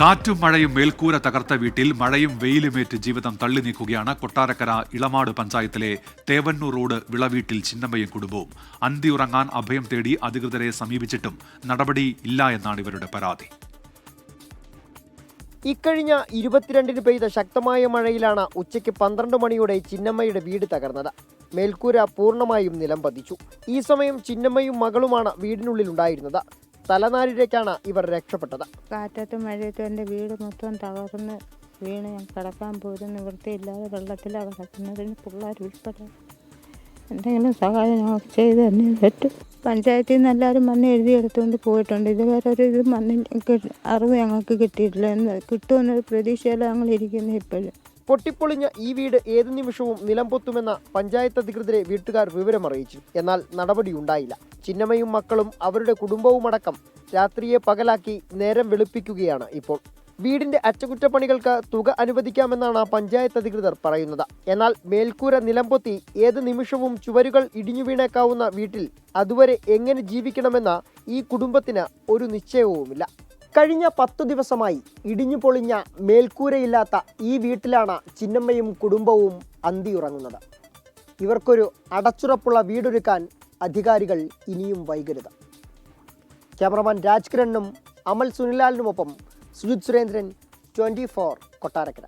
കാറ്റും മഴയും മേൽക്കൂര തകർത്ത വീട്ടിൽ മഴയും വെയിലുമേറ്റ് ജീവിതം തള്ളി നീക്കുകയാണ് കൊട്ടാരക്കര ഇളമാട് പഞ്ചായത്തിലെ തേവന്നൂർ റോഡ് വിളവീട്ടിൽ ചിന്നമ്മയും കുടുംബവും. അന്തിയുറങ്ങാൻ അഭയം തേടി അധികൃതരെ സമീപിച്ചിട്ടും നടപടി ഇല്ല എന്നാണ് ഇവരുടെ പരാതി. ഇക്കഴിഞ്ഞ 22-ന് പെയ്ത ശക്തമായ മഴയിലാണ് ഉച്ചയ്ക്ക് 12 മണിയോടെ ചിന്നമ്മയുടെ വീട് തകർന്നത്. മേൽക്കൂര പൂർണ്ണമായും നിലം പതിച്ചു. ഈ സമയം ചിന്നമ്മയും മകളുമാണ് വീടിനുള്ളിൽ ഉണ്ടായിരുന്നത്. തലനാരിഴയ്ക്കാണ് ഇവർ രക്ഷപ്പെട്ടത്. കാറ്റത്തും മഴയത്തും എൻ്റെ വീട് മൊത്തം തകർന്ന് വീണ് ഞാൻ കിടക്കാൻ പോലും നിവൃത്തിയില്ലാതെ വെള്ളത്തിലാണ് കിടക്കുന്നതിന് പിള്ളേർ ഉൾപ്പെടെ എന്തെങ്കിലും സഹായം ഞങ്ങൾക്ക് ചെയ്ത് തന്നെ പറ്റും. പഞ്ചായത്തിൽ നിന്ന് എല്ലാവരും വന്ന് എഴുതിയെടുത്തുകൊണ്ട് പോയിട്ടുണ്ട്. ഇതുവരെ ഒരു ഇത് അറിവ് ഞങ്ങൾക്ക് കിട്ടിയിട്ടില്ല. കിട്ടുമെന്നൊരു പ്രതീക്ഷയിലാണ് ഞങ്ങൾ ഇരിക്കുന്നത്. ഇപ്പോഴും പൊട്ടിപ്പൊളിഞ്ഞ ഈ വീട് ഏത് നിമിഷവും നിലം പൊത്തുമെന്ന പഞ്ചായത്ത് അധികൃതരെ വീട്ടുകാർ വിവരമറിയിച്ചു. എന്നാൽ നടപടിയുണ്ടായില്ല. ചിന്നമ്മയും മക്കളും അവരുടെ കുടുംബവുമടക്കം രാത്രിയെ പകലാക്കി നേരം വെളുപ്പിക്കുകയാണ് ഇപ്പോൾ. വീടിന്റെ അറ്റകുറ്റപ്പണികൾക്ക് തുക അനുവദിക്കാമെന്നാണ് പഞ്ചായത്ത് അധികൃതർ പറയുന്നത്. എന്നാൽ മേൽക്കൂര നിലംപൊത്തി ഏത് നിമിഷവും ചുവരുകൾ ഇടിഞ്ഞു വീണേക്കാവുന്ന വീട്ടിൽ അതുവരെ എങ്ങനെ ജീവിക്കണമെന്ന ഈ കുടുംബത്തിന് ഒരു നിശ്ചയവുമില്ല. കഴിഞ്ഞ 10 ദിവസമായി ഇടിഞ്ഞു പൊളിഞ്ഞ മേൽക്കൂരയില്ലാത്ത ഈ വീട്ടിലാണ് ചിന്നമ്മയും കുടുംബവും അന്തിയുറങ്ങുന്നത്. ഇവർക്കൊരു അടച്ചുറപ്പുള്ള വീടൊരുക്കാൻ അധികാരികൾ ഇനിയും വൈകരുത്. ക്യാമറമാൻ രാജ്കിരണിനും അമൽ സുനിലാലിനുമൊപ്പം സുജിത് സുരേന്ദ്രൻ, 24 കൊട്ടാരക്കര.